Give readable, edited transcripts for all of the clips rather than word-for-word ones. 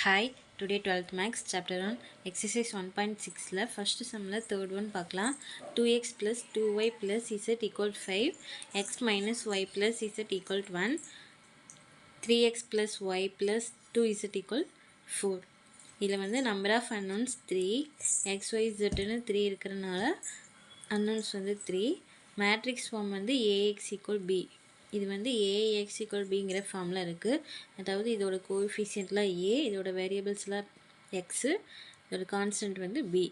Hi, today 12th Max chapter 1 exercise 1.6 la first sum la third one பார்க்கலாம் 2x plus 2y plus z equal 5 x minus y plus z equal 1 3x plus y plus 2z equal 4 இதில் வந்து number of unknowns 3 x y z ன்னு 3 இருக்கிறனால unknowns வந்து 3 matrix form வந்து ax equal b இது வந்து ax equal bங்கிற ஃபார்மில் இருக்குது. அதாவது இதோட கோஎஃபிஷியன்ட்லாம் a, இதோட வேரியபிள்ஸ்லாம் x, இதோட கான்ஸ்டன்ட் வந்து b.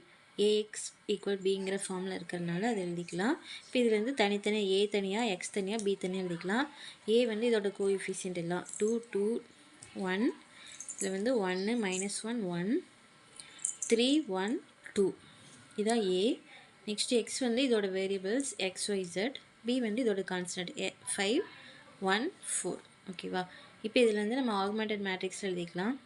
ax equal bங்கிற ஃபார்மில் இருக்கிறதுனால அதை எழுதிக்கலாம். இப்போ இதில் வந்து தனித்தனி a தனியாக x தனியாக b தனியாக எழுதிக்கலாம். a வந்து இதோட கோஎஃபிஷியன்ட் எல்லாம் 2 2 1, இதில் வந்து 1 -1 1 3 1 2 இதான் a. நெக்ஸ்ட் x வந்து இதோட variables x y z, b வந்து இதோட கான்ஸ்டன்ட் 5 1 4. ஓகேவா? இப்போ இதில் வந்து நம்ம ஆகுமெண்டட் மேட்ரிக்ஸ் எழுதிக்கலாம்.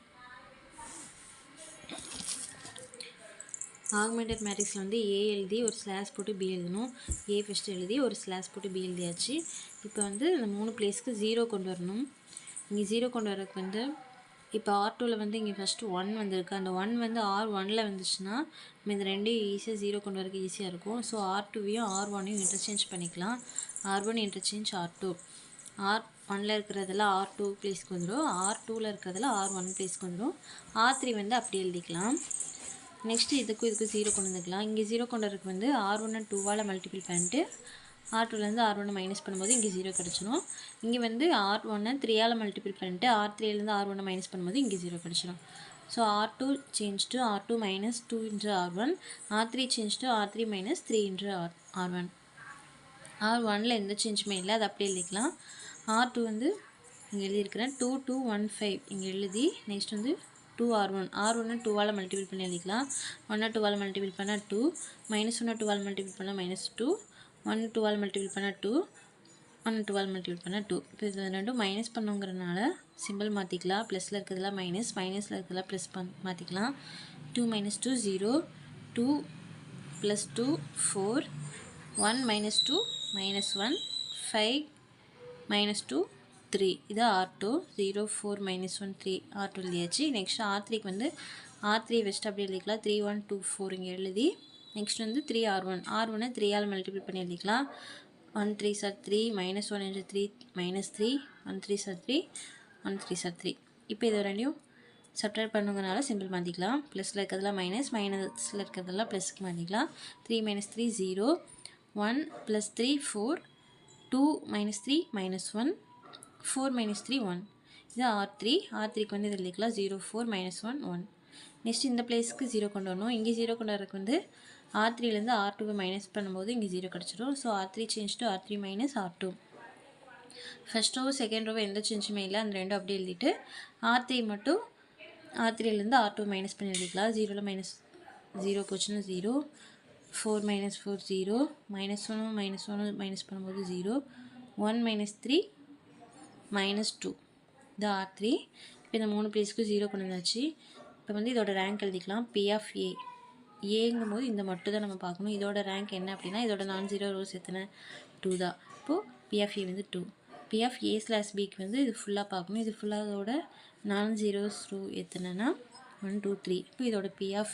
ஆகுமெண்டட் மேட்ரிக்ஸில் வந்து a எழுதி ஒரு ஸ்லாஷ் போட்டு b எழுதணும். a ஃபஸ்ட்டு எழுதி ஒரு ஸ்லாஷ் போட்டு b எழுதியாச்சு. இப்போ வந்து இந்த 3 பிளேஸ்க்கு 0 கொண்டு வரணும். இங்கே 0 கொண்டு வரதுக்கு வந்து இப்போ R2ல் வந்து இங்கே ஃபஸ்ட்டு 1 வந்திருக்கு. அந்த 1 வந்து R1ல் வந்துச்சுன்னா நம்ம இந்த ரெண்டையும் ஈஸியாக 0 கொண்டு வரக்கு ஈஸியாக இருக்கும். ஸோ R2வையும் R1ஐயும் இன்டர்சேஞ்ச் பண்ணிக்கலாம். R1 interchange R2. R1ல் இருக்கிறதெல்லாம் R2 பிளேஸ்க்கு வந்துடும். R2ல் இருக்கிறதெல்லாம் R1 பிளேஸ்க்கு வந்துடும். R3 வந்து அப்படி எழுதிக்கலாம். நெக்ஸ்ட்டு இதுக்கும் 0 கொண்டு வந்துக்கலாம். இங்கே 0 கொண்டு வரக்கு வந்து R1 2வால் மல்டிபிள் பண்ணிட்டு R2லேருந்து R1 மைனஸ் பண்ணும்போது இங்கே 0 கிடச்சிடும். இங்கே வந்து R1 3ஆல் மல்டிபிள் பண்ணிட்டு R3லேருந்து R1 மைனஸ் பண்ணும்போது இங்கே 0 கிடச்சிடும். So R2 change to R2 minus 2 into R1, R3 change to R3 minus 3 into R1. R1ல் எந்த சேஞ்சுமே இல்லை, அது அப்படியே எழுதிக்கலாம். R2 வந்து இங்கே எழுதியிருக்கிறேன் 2 2 1 5 இங்கே எழுதி நெக்ஸ்ட் வந்து 2R1, R1 2ஆல் மல்டிபிள் பண்ணி எழுதிக்கலாம். 1 2ஆல் மல்டிபிள் பண்ணால் 2, -1 2ஆல் மல்டிபிள் பண்ணால் -2, 1 2ஆல் மல்டிபிள் பண்ணால் 2, 1 2ஆல் மல்டிபிள் பண்ணால் 2. இப்போ இது ரெண்டும் மைனஸ் பண்ணுங்கிறனால சிம்பிள் மாற்றிக்கலாம். ப்ளஸில் இருக்கிறதுலாம் மைனஸில் இருக்கிறதுலாம் ப்ளஸ் மாற்றிக்கலாம். 2 - 2 0, 2 + 2 4, 1 - 2 -1, 5 - 2 3. இது R2 0 4 -1 3 R2 எழுதியாச்சு. நெக்ஸ்ட் R3க்கு வந்து R3 ஃபஸ்ட்டு அப்படி எழுதிக்கலாம். 3 1 2 4 இங்கே எழுதி நெக்ஸ்ட் வந்து 3R1, R1 3ஆல் மல்டிபிள் பண்ணி எழுதிக்கலாம். 1 3 3 -1 × 3 -3, 1 3 3 1 3 3. இப்போ இது ரெண்டையும் சப்ட்ராக்ட் பண்ணுங்கனால சிம்பிள் மாற்றிக்கலாம். ப்ளஸில் இருக்கிறதெல்லாம் மைனஸில் இருக்கிறதெல்லாம் ப்ளஸ்க்கு மாற்றிக்கலாம். 3 - 3 0, 1 + 3 4, 2 - 3 -1, 4 - 3 1. இது R3. R3க்கு வந்து இது எழுதிக்கலாம் 0 4 -1 1. நெக்ஸ்ட் இந்த பிளேஸ்க்கு 0 கொண்டு வரணும். இங்கே 0 கொண்டு வரக்கு வந்து R3லேருந்து R2வை மைனஸ் பண்ணும்போது இங்கே 0 கிடச்சிடும். So R3 change to R3 minus R2. First row second ரோவை எந்த சேஞ்சுமே இல்லை, அந்த ரெண்டும் அப்படியே எழுதிட்டு R3 மட்டும் R3லேருந்து R2 மைனஸ் பண்ணி எழுதிக்கலாம். 0ல் -0 போச்சுன்னா 0, 4 - 4 0, -1 மைனஸ் பண்ணும்போது 0, 1 - 3 -2. இது R3. இப்போ இந்த 3 பிளேஸ்க்கு 0 கொண்டு வந்தாச்சு. இப்போ வந்து இதோட ரேங்க் எழுதிக்கலாம். P of A. ஏங்கும் போது இந்த மட்டும் தான் நம்ம பார்க்கணும். இதோட ரேங்க் என்ன அப்படின்னா இதோட நான் ஜீரோ ரோஸ் எத்தனை 2 தான். இப்போது P of A வந்து 2. P of A/Bக்கு வந்து இது ஃபுல்லாக பார்க்கணும். இது ஃபுல்லாக இதோட நான் ஜீரோஸ் ரோ எத்தனைனா 1 2 3. இப்போ இதோட P of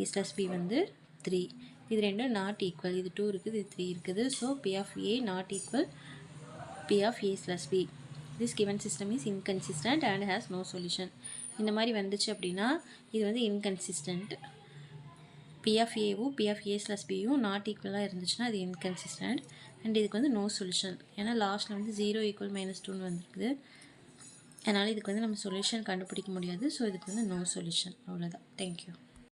A/B வந்து 3. இது ரெண்டும் நாட் ஈக்குவல். இது 2 இருக்குது, இது 3 இருக்குது. So P of A not equal P of A/B. This given system is inconsistent and has no solution. இந்த மாதிரி வந்துச்சு அப்படின்னா இது வந்து இன்கன்சிஸ்டன்ட். P of Aவும் P of A/Bயும் நாட் ஈக்குவலாக இருந்துச்சுன்னா அது இன்கன்சிஸ்டன்ட். அண்ட் இதுக்கு வந்து நோ சொல்யூஷன். ஏன்னா லாஸ்ட்டில் வந்து 0 = -2ன்னு வந்துருக்குது. அதனால் இதுக்கு வந்து நம்ம சொல்யூஷன் கண்டுபிடிக்க முடியாது. ஸோ இதுக்கு வந்து நோ சொல்யூஷன். அவ்வளோதான். தேங்க்யூ.